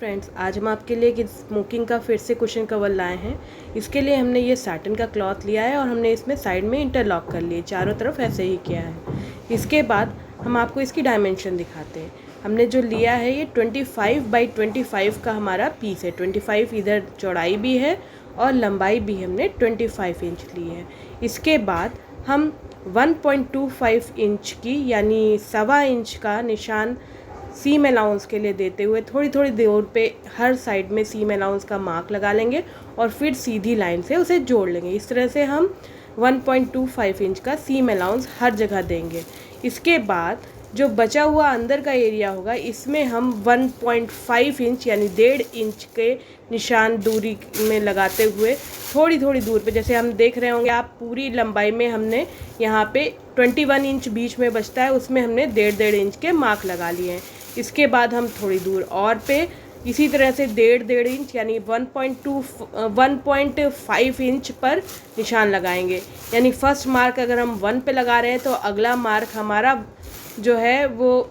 Friends, आज हम आपके लिए एक स्मोकिंग का फिर से कुशन कवर लाए हैं। इसके लिए हमने ये साटन का क्लॉथ लिया है और हमने इसमें साइड में इंटरलॉक कर लिए, चारों तरफ ऐसे ही किया है। इसके बाद हम आपको इसकी डायमेंशन दिखाते हैं। हमने जो लिया है ये 25 बाई 25 का हमारा पीस है। 25 इधर चौड़ाई भी है और लंबाई भी हमने 25 इंच ली है। इसके बाद हम 1.25 इंच की यानी 1.25 इंच का निशान सीम अलाउंस के लिए देते हुए थोड़ी थोड़ी दूर पे हर साइड में सीम अलाउंस का मार्क लगा लेंगे और फिर सीधी लाइन से उसे जोड़ लेंगे। इस तरह से हम 1.25 इंच का सीम अलाउंस हर जगह देंगे। इसके बाद जो बचा हुआ अंदर का एरिया होगा इसमें हम 1.5 इंच यानी 1.5 इंच के निशान दूरी में लगाते हुए थोड़ी थोड़ी दूर पे, जैसे हम देख रहे होंगे आप, पूरी लंबाई में हमने यहाँ पे 21 इंच बीच में बचता है, उसमें हमने 1.5 इंच के मार्क लगा लिए हैं। इसके बाद हम थोड़ी दूर और पे इसी तरह से 1.5 इंच यानी 1.5 इंच पर निशान लगाएंगे। यानी फर्स्ट मार्क अगर हम 1 पे लगा रहे हैं तो अगला मार्क हमारा जो है वो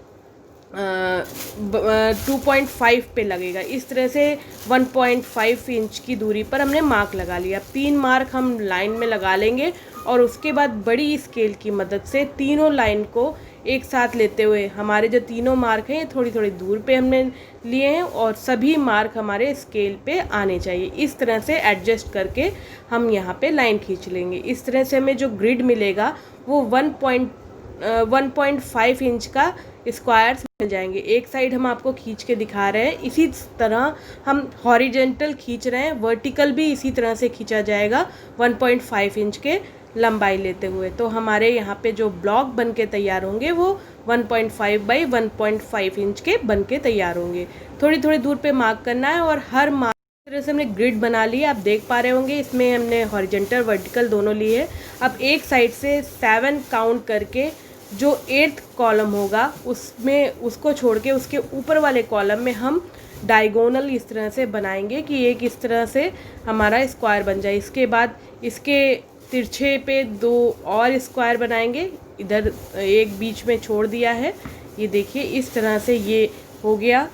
2.5 पे लगेगा। इस तरह से 1.5 इंच की दूरी पर हमने मार्क लगा लिया। 3 मार्क हम लाइन में लगा लेंगे और उसके बाद बड़ी स्केल की मदद से तीनों लाइन को एक साथ लेते हुए, हमारे जो तीनों मार्क हैं थोड़ी थोड़ी दूर पे हमने लिए हैं और सभी मार्क हमारे स्केल पे आने चाहिए। इस तरह से एडजस्ट करके हम यहाँ पे लाइन खींच लेंगे। इस तरह से हमें जो ग्रिड मिलेगा वो 1.5 इंच का स्क्वायर्स मिल जाएंगे। एक साइड हम आपको खींच के दिखा रहे हैं, इसी तरह हम हॉरिजेंटल खींच रहे हैं, वर्टिकल भी इसी तरह से खींचा जाएगा 1.5 इंच के लंबाई लेते हुए। तो हमारे यहाँ पे जो ब्लॉक बन के तैयार होंगे वो 1.5 बाई 1.5 इंच के बन के तैयार होंगे। थोड़ी थोड़ी दूर पे मार्क करना है और हर मार्क तरह से हमने ग्रिड बना ली है। आप देख पा रहे होंगे इसमें हमने हॉरिजेंटल वर्टिकल दोनों लिए है। अब एक साइड से 7 काउंट करके जो 8th कॉलम होगा उसमें उसको छोड़ के उसके ऊपर वाले कॉलम में हम डायगोनल इस तरह से बनाएंगे कि एक इस तरह से हमारा स्क्वायर बन जाए। इसके बाद इसके तिरछे पे 2 और स्क्वायर बनाएंगे, इधर एक बीच में छोड़ दिया है। ये देखिए इस तरह से ये हो गया।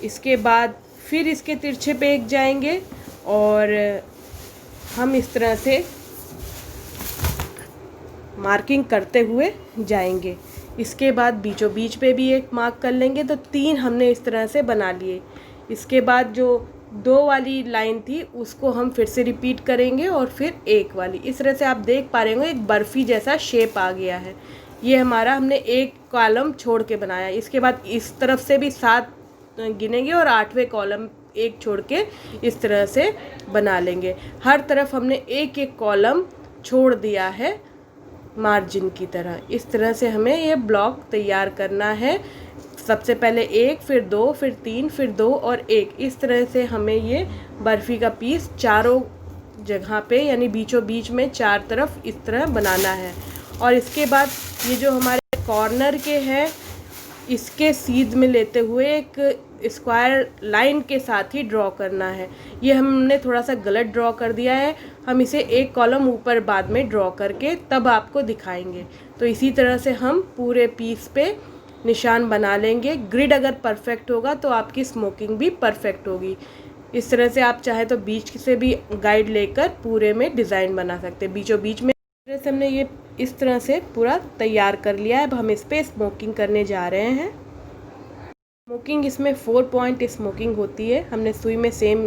इसके बाद फिर इसके तिरछे पे एक जाएंगे और हम इस तरह से मार्किंग करते हुए जाएंगे। इसके बाद बीचों बीच पे भी एक मार्क कर लेंगे। तो 3 हमने इस तरह से बना लिए। इसके बाद जो 2 वाली लाइन थी उसको हम फिर से रिपीट करेंगे और फिर 1 वाली। इस तरह से आप देख पा रहे होंगे एक बर्फ़ी जैसा शेप आ गया है। ये हमारा हमने एक कॉलम छोड़ के बनाया। इसके बाद इस तरफ से भी 7 गिनेंगे और 8वें कॉलम एक छोड़ के इस तरह से बना लेंगे। हर तरफ हमने एक एक कॉलम छोड़ दिया है मार्जिन की तरह। इस तरह से हमें ये ब्लॉक तैयार करना है। सबसे पहले 1, फिर 2, फिर 3, फिर 2 और 1। इस तरह से हमें ये बर्फ़ी का पीस चारों जगह पे यानी बीचों बीच में 4 तरफ इस तरह बनाना है। और इसके बाद ये जो हमारे कॉर्नर के हैं इसके सीध में लेते हुए एक स्क्वायर लाइन के साथ ही ड्रॉ करना है। ये हमने थोड़ा सा गलत ड्रॉ कर दिया है, हम इसे एक कॉलम ऊपर बाद में ड्रॉ करके तब आपको दिखाएंगे। तो इसी तरह से हम पूरे पीस पे निशान बना लेंगे। ग्रिड अगर परफेक्ट होगा तो आपकी स्मोकिंग भी परफेक्ट होगी। इस तरह से आप चाहे तो बीच से भी गाइड लेकर पूरे में डिज़ाइन बना सकते हैं। बीचों बीच में इस तरह से हमने ये इस तरह से पूरा तैयार कर लिया है। अब हम इस पर स्मोकिंग करने जा रहे हैं। स्मोकिंग इसमें 4 पॉइंट स्मोकिंग होती है। हमने सुई में सेम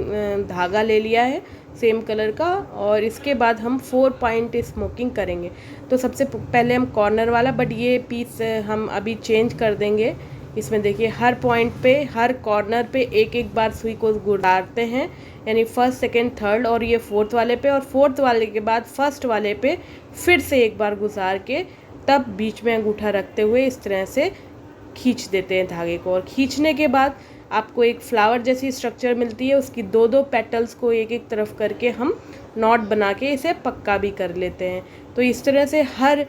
धागा ले लिया है सेम कलर का और इसके बाद हम 4 पॉइंट स्मोकिंग करेंगे। तो सबसे पहले हम कॉर्नर वाला, बट ये पीस हम अभी चेंज कर देंगे। इसमें देखिए हर पॉइंट पे, हर कॉर्नर पे एक एक बार सुई को गुड़ाते हैं, यानी फर्स्ट, सेकंड, थर्ड और ये 4th वाले पे, और 4th वाले के बाद फर्स्ट वाले पे फिर से एक बार गुजार के तब बीच में अंगूठा रखते हुए इस तरह से खींच देते हैं धागे को। और खींचने के बाद आपको एक फ्लावर जैसी स्ट्रक्चर मिलती है। उसकी 2-2 पेटल्स को एक एक तरफ करके हम नॉट बना के इसे पक्का भी कर लेते हैं। तो इस तरह से हर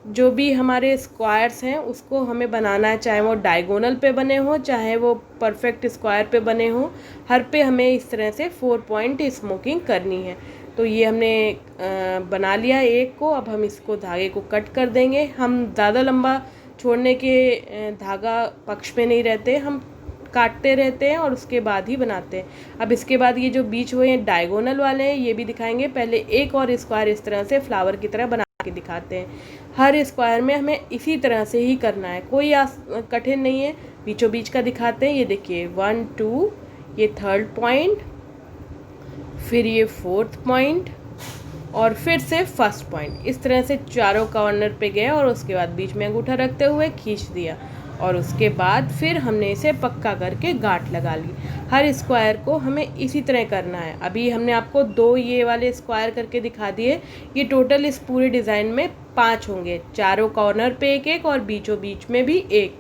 जो भी हमारे स्क्वायर्स हैं उसको हमें बनाना है, चाहे वो डायगोनल पे बने हों चाहे वो परफेक्ट स्क्वायर पे बने हों, हर पे हमें इस तरह से 4 पॉइंट स्मोकिंग करनी है। तो ये हमने बना लिया एक को। अब हम इसको धागे को कट कर देंगे। हम ज़्यादा लंबा छोड़ने के धागा पक्ष में नहीं रहते, हम काटते रहते हैं और उसके बाद ही बनाते हैं। अब इसके बाद ये जो बीच हुए हैं डायगोनल वाले हैं, ये भी दिखाएंगे। पहले एक और स्क्वायर इस तरह से फ्लावर की तरह बना के दिखाते हैं। हर स्क्वायर में हमें इसी तरह से ही करना है, कोई कठिन नहीं है। बीचों बीच का दिखाते हैं, ये देखिए 1 2, ये 3rd पॉइंट, फिर ये 4th पॉइंट और फिर से 1st पॉइंट। इस तरह से चारों कॉर्नर पे गए और उसके बाद बीच में अंगूठा रखते हुए खींच दिया और उसके बाद फिर हमने इसे पक्का करके गांठ लगा ली। हर स्क्वायर को हमें इसी तरह करना है। अभी हमने आपको 2 ये वाले स्क्वायर करके दिखा दिए। ये टोटल इस पूरे डिज़ाइन में 5 होंगे, चारों कॉर्नर पे एक एक और बीचों बीच में भी एक।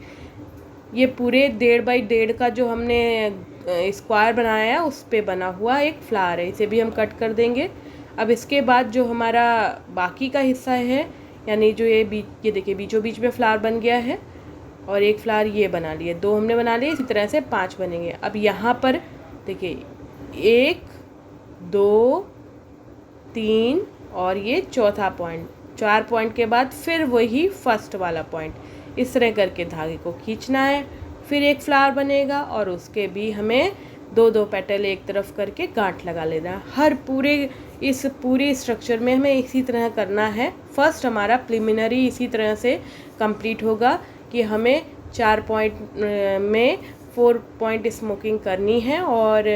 ये पूरे 1.5 बाई 1.5 का जो हमने स्क्वायर बनाया है उस पे बना हुआ एक फ्लावर है। इसे भी हम कट कर देंगे। अब इसके बाद जो हमारा बाकी का हिस्सा है, यानी जो ये देखिए बीचों बीच में फ्लावर बन गया है और एक फ्लावर ये बना लिए, 2 हमने बना लिए। इसी तरह से 5 बनेंगे। अब यहाँ पर देखिए 1 2 3 और ये चौथा पॉइंट, 4 पॉइंट के बाद फिर वही फर्स्ट वाला पॉइंट। इस तरह करके धागे को खींचना है, फिर एक फ्लावर बनेगा और उसके भी हमें 2-2 पेटल एक तरफ करके गांठ लगा लेना है। हर इस पूरे स्ट्रक्चर में हमें इसी तरह करना है। फर्स्ट हमारा प्रिलिमिनरी इसी तरह से कंप्लीट होगा कि हमें 4 पॉइंट में 4 पॉइंट स्मोकिंग करनी है और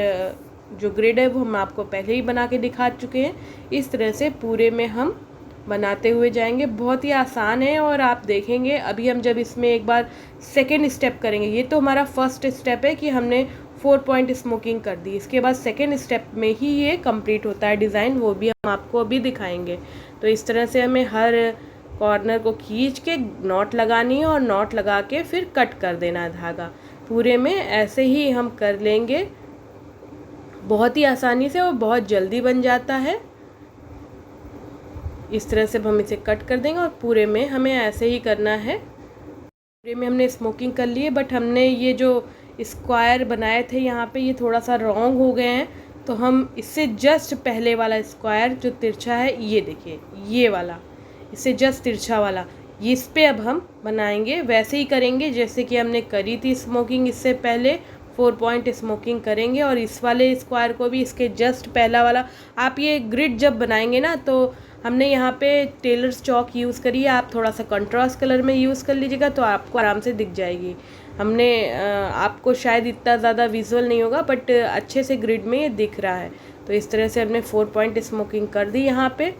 जो ग्रिड है वो हम आपको पहले ही बना के दिखा चुके हैं। इस तरह से पूरे में हम बनाते हुए जाएंगे। बहुत ही आसान है और आप देखेंगे अभी हम जब इसमें एक बार सेकेंड स्टेप करेंगे, ये तो हमारा फर्स्ट स्टेप है कि हमने 4 पॉइंट स्मोकिंग कर दी। इसके बाद सेकेंड स्टेप में ही ये कंप्लीट होता है डिज़ाइन, वो भी हम आपको अभी दिखाएंगे। तो इस तरह से हमें हर कॉर्नर को खींच के नॉट लगानी है और नॉट लगा के फिर कट कर देना है धागा। पूरे में ऐसे ही हम कर लेंगे, बहुत ही आसानी से और बहुत जल्दी बन जाता है। इस तरह से हम इसे कट कर देंगे और पूरे में हमें ऐसे ही करना है। पूरे में हमने स्मोकिंग कर ली है, बट हमने ये जो स्क्वायर बनाए थे यहाँ पे ये थोड़ा सा रॉन्ग हो गए हैं, तो हम इससे जस्ट पहले वाला स्क्वायर जो तिरछा है, ये देखिए ये वाला, इससे जस्ट तिरछा वाला, इस पे अब हम बनाएंगे। वैसे ही करेंगे जैसे कि हमने करी थी स्मोकिंग, इससे पहले 4 पॉइंट स्मोकिंग करेंगे और इस वाले स्क्वायर को भी इसके जस्ट पहला वाला। आप ये ग्रिड जब बनाएंगे ना, तो हमने यहाँ पे टेलर्स चॉक यूज़ करी है, आप थोड़ा सा कंट्रास्ट कलर में यूज़ कर लीजिएगा तो आपको आराम से दिख जाएगी। हमने आपको शायद इतना ज़्यादा विजुअल नहीं होगा, बट अच्छे से ग्रिड में ये दिख रहा है। तो इस तरह से हमने 4 पॉइंट स्मोकिंग कर दी यहाँ पे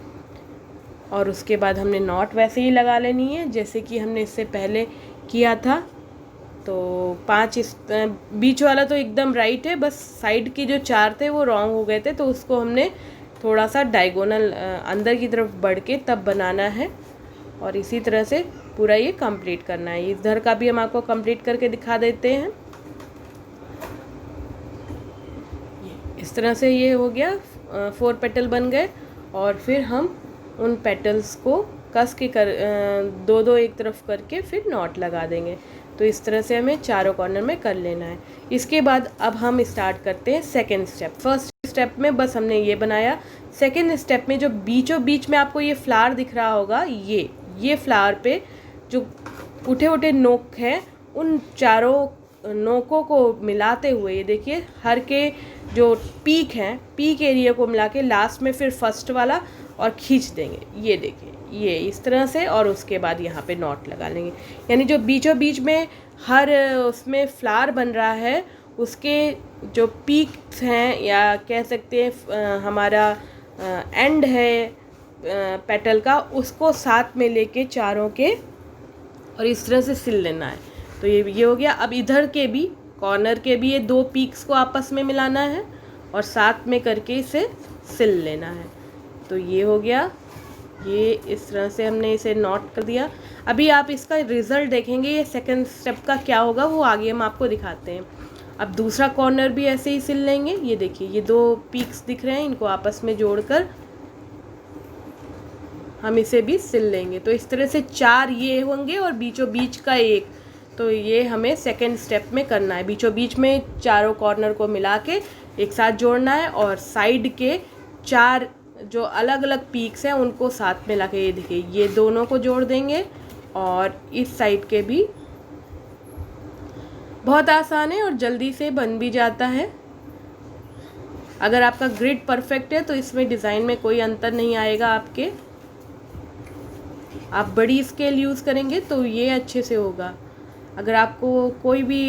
और उसके बाद हमने नॉट वैसे ही लगा लेनी है जैसे कि हमने इससे पहले किया था। तो 5 बीच वाला तो एकदम राइट है, बस साइड के जो 4 थे वो रॉन्ग हो गए थे, तो उसको हमने थोड़ा सा डायगोनल अंदर की तरफ बढ़ के तब बनाना है और इसी तरह से पूरा ये कंप्लीट करना है। इधर का भी हम आपको कंप्लीट करके दिखा देते हैं। इस तरह से ये हो गया, 4 पेटल बन गए और फिर हम उन पेटल्स को कस के 2-2 एक तरफ करके फिर नॉट लगा देंगे। तो इस तरह से हमें चारों कॉर्नर में कर लेना है। इसके बाद अब हम स्टार्ट करते हैं सेकेंड स्टेप। फर्स्ट स्टेप में बस हमने ये बनाया। सेकेंड स्टेप में जो बीचों बीच में आपको ये फ्लावर दिख रहा होगा, ये फ्लावर पे जो उठे उठे नोक हैं, उन चारों नोकों को मिलाते हुए ये देखिए हर के जो पीक हैं, पीक एरिया को मिला के लास्ट में फिर फर्स्ट वाला और खींच देंगे। ये देखिए ये इस तरह से, और उसके बाद यहाँ पे नॉट लगा लेंगे। यानी जो बीचों बीच में हर उसमें फ्लावर बन रहा है उसके जो पीक्स हैं, या कह सकते हैं हमारा एंड है पेटल का, उसको साथ में लेके चारों के और इस तरह से सिल लेना है। तो ये हो गया। अब इधर के भी कॉर्नर के भी ये 2 पीक्स को आपस में मिलाना है और साथ में करके इसे सिल लेना है। तो ये हो गया, ये इस तरह से हमने इसे नॉट कर दिया। अभी आप इसका रिज़ल्ट देखेंगे ये सेकंड स्टेप का क्या होगा, वो आगे हम आपको दिखाते हैं। अब दूसरा कॉर्नर भी ऐसे ही सिल लेंगे। ये देखिए ये 2 पीक्स दिख रहे हैं, इनको आपस में जोड़कर हम इसे भी सिल लेंगे। तो इस तरह से 4 ये होंगे और बीचों बीच का 1। तो ये हमें सेकंड स्टेप में करना है। बीचों बीच में चारों कॉर्नर को मिला के एक साथ जोड़ना है और साइड के 4 जो अलग अलग पीक्स हैं उनको साथ में लाके, ये देखिए ये दोनों को जोड़ देंगे और इस साइड के भी बहुत आसान है और जल्दी से बन भी जाता है। अगर आपका ग्रिड परफेक्ट है तो इसमें डिज़ाइन में कोई अंतर नहीं आएगा आपके। आप बड़ी स्केल यूज़ करेंगे तो ये अच्छे से होगा। अगर आपको कोई भी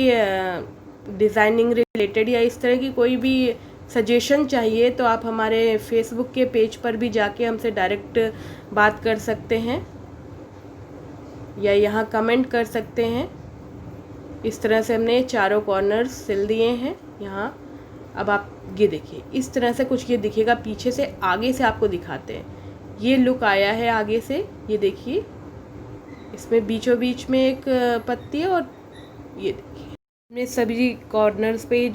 डिज़ाइनिंग रिलेटेड या इस तरह की कोई भी सजेशन चाहिए तो आप हमारे फेसबुक के पेज पर भी जाके हमसे डायरेक्ट बात कर सकते हैं या यहाँ कमेंट कर सकते हैं। इस तरह से हमने चारों कॉर्नर्स सिल दिए हैं यहाँ। अब आप ये देखिए, इस तरह से कुछ ये दिखेगा पीछे से। आगे से आपको दिखाते हैं, ये लुक आया है आगे से। ये देखिए, इसमें बीचों बीच में एक पत्ती है और ये देखिए हमने सभी कॉर्नर्स पे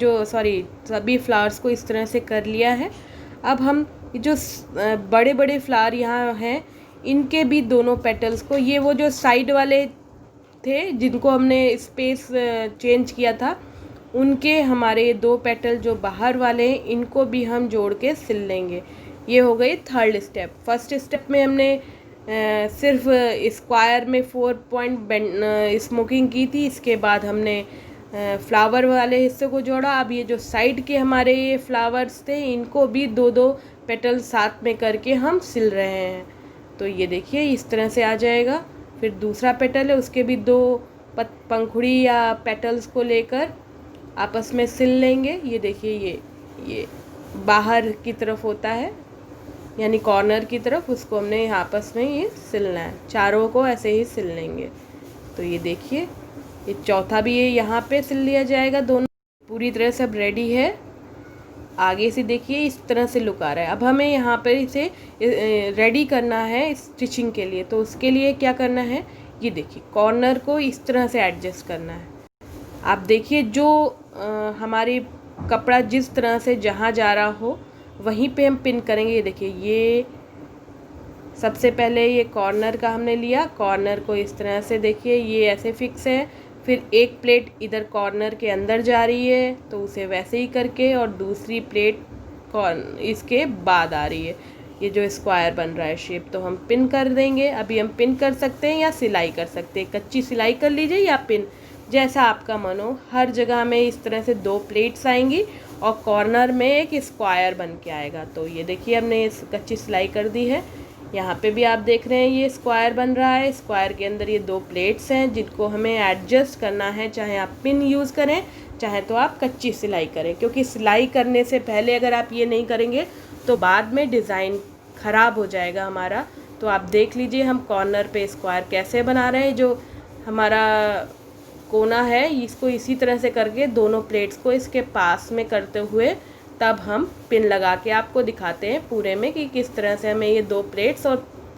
सभी फ्लावर्स को इस तरह से कर लिया है। अब हम जो बड़े बड़े फ्लावर यहाँ हैं इनके भी दोनों पेटल्स को, ये वो जो साइड वाले थे जिनको हमने स्पेस चेंज किया था, उनके हमारे 2 पेटल जो बाहर वाले हैं इनको भी हम जोड़ के सिल लेंगे। ये हो गई थर्ड स्टेप। फर्स्ट स्टेप में हमने सिर्फ स्क्वायर में 4 पॉइंट स्मोकिंग की थी। इसके बाद हमने फ्लावर वाले हिस्से को जोड़ा। अब ये जो साइड के हमारे ये फ्लावर्स थे इनको भी 2-2 पेटल साथ में करके हम सिल रहे हैं। तो ये देखिए इस तरह से आ जाएगा। फिर दूसरा पेटल है, उसके भी 2 पंखुड़ी या पेटल्स को लेकर आपस में सिल लेंगे। ये देखिए ये बाहर की तरफ होता है यानी कॉर्नर की तरफ, उसको हमने आपस में ये सिलना है। चारों को ऐसे ही सिल लेंगे। तो ये देखिए ये चौथा भी ये यहाँ पे सिल लिया जाएगा। दोनों पूरी तरह से अब रेडी है। आगे से देखिए इस तरह से लुक आ रहा है। अब हमें यहाँ पर इसे रेडी करना है स्टिचिंग के लिए। तो उसके लिए क्या करना है, ये देखिए कॉर्नर को इस तरह से एडजस्ट करना है। आप देखिए जो हमारी कपड़ा जिस तरह से जहाँ जा रहा हो वहीं पे हम पिन करेंगे। ये देखिए ये सबसे पहले ये कॉर्नर का हमने लिया, कॉर्नर को इस तरह से देखिए ये ऐसे फिक्स है। फिर एक प्लेट इधर कॉर्नर के अंदर जा रही है तो उसे वैसे ही करके, और दूसरी प्लेट इसके बाद आ रही है। ये जो स्क्वायर बन रहा है शेप, तो हम पिन कर देंगे। अभी हम पिन कर सकते हैं या सिलाई कर सकते हैं। कच्ची सिलाई कर लीजिए या पिन, जैसा आपका मन हो। हर जगह में इस तरह से 2 प्लेट्स आएंगी और कॉर्नर में एक स्क्वायर बन के आएगा। तो ये देखिए हमने इस कच्ची सिलाई कर दी है। यहाँ पे भी आप देख रहे हैं ये स्क्वायर बन रहा है। स्क्वायर के अंदर ये 2 प्लेट्स हैं जिनको हमें एडजस्ट करना है। चाहे आप पिन यूज़ करें, चाहे तो आप कच्ची सिलाई करें, क्योंकि सिलाई करने से पहले अगर आप ये नहीं करेंगे तो बाद में डिज़ाइन ख़राब हो जाएगा हमारा। तो आप देख लीजिए हम कॉर्नर पे स्क्वायर कैसे बना रहे हैं। जो हमारा कोना है इसको इसी तरह से करके दोनों प्लेट्स को इसके पास में करते हुए तब हम पिन लगा के आपको दिखाते हैं पूरे में कि किस तरह से हमें ये 2 प्लेट्स और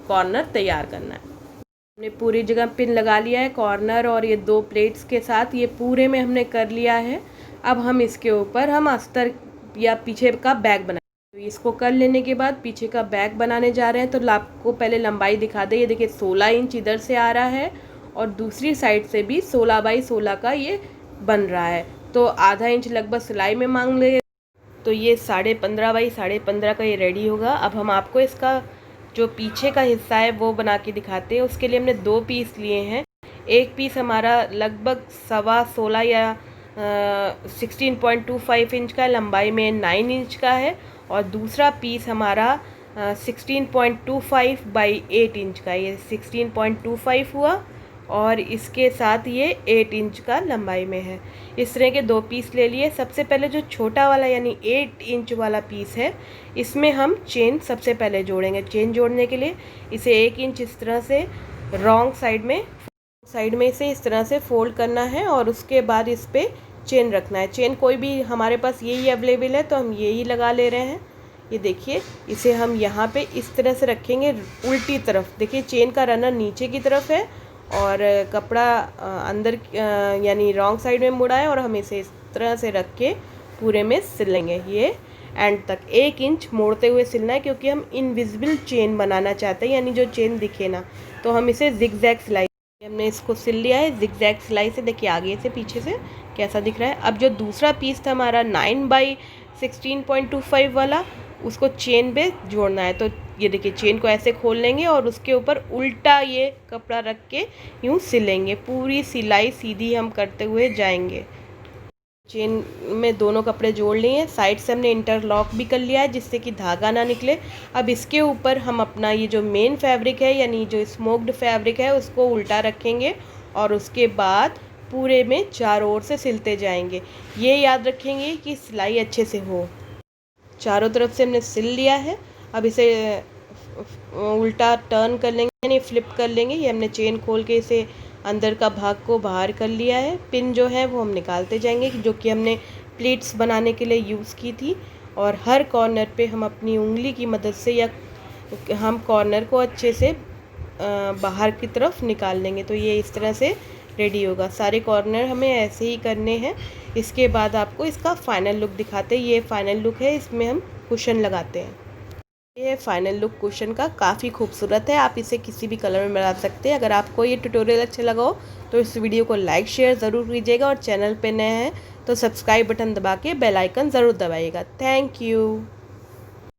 कॉर्नर तैयार करना है। हमने पूरी जगह पिन लगा लिया है कॉर्नर और ये 2 प्लेट्स के साथ, ये पूरे में हमने कर लिया है। अब हम इसके ऊपर हम अस्तर या पीछे का बैग बनाएंगे। तो इसको कर लेने के बाद पीछे का बैग बनाने जा रहे हैं। तो आपको पहले लंबाई दिखा दे। ये देखिए 16 इंच इधर से आ रहा है और दूसरी साइड से भी 16 बाई 16 का ये बन रहा है। तो आधा इंच लगभग सिलाई में मांग ले, तो ये 15.5 बाई 15.5 का ये रेडी होगा। अब हम आपको इसका जो पीछे का हिस्सा है वो बना के दिखाते हैं। उसके लिए हमने 2 पीस लिए हैं। एक पीस हमारा लगभग 16.25 या 16.25 इंच का, लंबाई में 9 इंच का है, और दूसरा पीस हमारा 16.25 बाई 8 इंच का। ये 16.25 हुआ और इसके साथ ये 8 इंच का लंबाई में है। इस तरह के 2 पीस ले लिए। सबसे पहले जो छोटा वाला यानी 8 इंच वाला पीस है, इसमें हम चेन सबसे पहले जोड़ेंगे। चेन जोड़ने के लिए इसे 1 इंच इस तरह से रॉन्ग साइड में इसे इस तरह से फोल्ड करना है और उसके बाद इस पर चेन रखना है। चेन कोई भी हमारे पास यही अवेलेबल है तो हम यही लगा ले रहे हैं। ये देखिए इसे हम यहाँ पे इस तरह से रखेंगे उल्टी तरफ। देखिए चेन का रनर नीचे की तरफ है और कपड़ा अंदर यानी रॉन्ग साइड में मुड़ा है, और हम इसे इस तरह से रख के पूरे में सिलेंगे। ये एंड तक 1 इंच मोड़ते हुए सिलना है, क्योंकि हम इनविजिबल चेन बनाना चाहते हैं, यानी जो चेन दिखे ना। तो हम इसे जिगजैग सिलाई, हमने इसको सिल लिया है जिगजैग सिलाई से। देखिए आगे से पीछे से कैसा दिख रहा है। अब जो दूसरा पीस था हमारा 9 बाई 16.25 वाला, उसको चेन पे जोड़ना है। तो ये देखिए चेन को ऐसे खोल लेंगे और उसके ऊपर उल्टा ये कपड़ा रख के यूँ सिलेंगे। पूरी सिलाई सीधी हम करते हुए जाएंगे। चेन में दोनों कपड़े जोड़ लिए हैं, साइड से हमने इंटरलॉक भी कर लिया है जिससे कि धागा ना निकले। अब इसके ऊपर हम अपना ये जो मेन फैब्रिक है यानी जो स्मोक्ड फैब्रिक है उसको उल्टा रखेंगे और उसके बाद पूरे में चारों ओर से सिलते जाएंगे। ये याद रखेंगे कि सिलाई अच्छे से हो। चारों तरफ से हमने सिल लिया है। अब इसे उल्टा टर्न कर लेंगे यानी फ्लिप कर लेंगे। ये हमने चेन खोल के इसे अंदर का भाग को बाहर कर लिया है। पिन जो है वो हम निकालते जाएंगे जो कि हमने प्लीट्स बनाने के लिए यूज़ की थी। और हर कॉर्नर पे हम अपनी उंगली की मदद से या हम कॉर्नर को अच्छे से बाहर की तरफ निकाल लेंगे। तो ये इस तरह से रेडी होगा। सारे कॉर्नर हमें ऐसे ही करने हैं। इसके बाद आपको इसका फाइनल लुक दिखाते हैं। ये फाइनल लुक है, इसमें हम कुशन लगाते हैं। ये फाइनल लुक कुशन का काफ़ी खूबसूरत है। आप इसे किसी भी कलर में बना सकते हैं। अगर आपको ये ट्यूटोरियल अच्छा लगा हो तो इस वीडियो को लाइक शेयर ज़रूर कीजिएगा और चैनल पे नए हैं तो सब्सक्राइब बटन दबा के बेल आइकन ज़रूर दबाइएगा। Thank you.